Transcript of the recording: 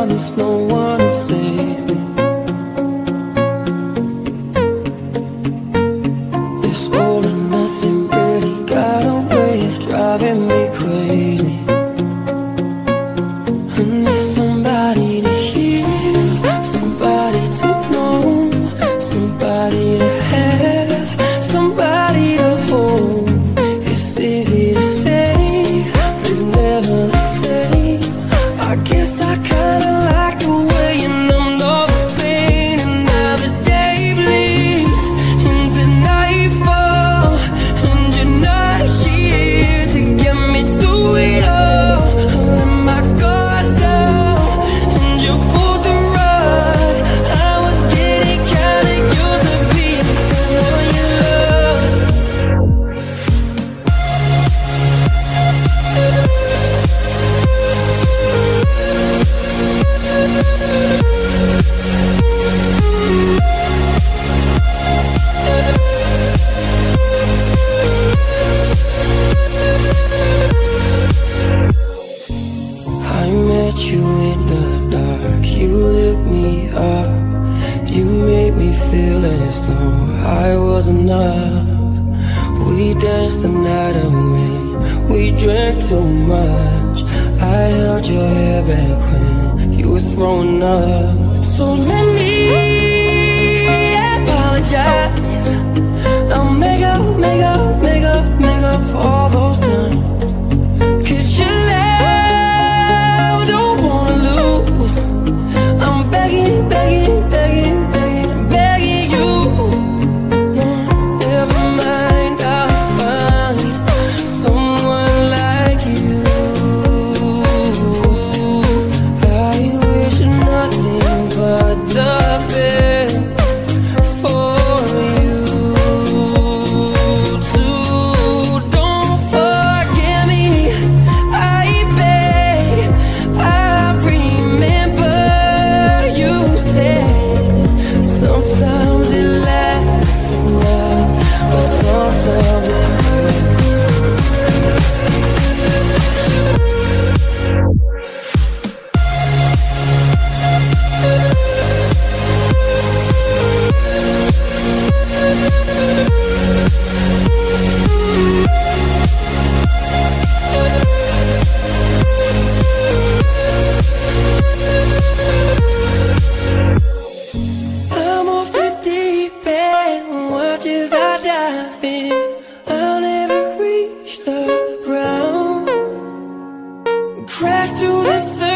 promise no one to save me. This all or nothing really got a way of driving me crazy. I need somebody to hear, somebody to know, somebody to have, somebody to hold. It's easy to say, but it's never the same. I guess I kinda like the way you numbed all the pain, and now the day bleeds into nightfall, and you're not here to get me through it all. I let my guard down, and you pulled the rug. I was getting kinda used to being someone you love. I met you in the dark, you lit me up. You made me feel as though I was enough. We danced the night away, we drank too much. I held your hair back when you were throwing up. So let me apologize. I'll make up for all those times. 'Cause your love don't wanna lose. I'm begging you. No, never mind, I'll find someone like you. I wish nothing but the best for you too. Don't forget me, I beg. I remember you said sometimes it lasts in love, but sometimes it hurts. I'm off the deep end, watch as I dive in. I'll never reach the ground. Crash through the surface.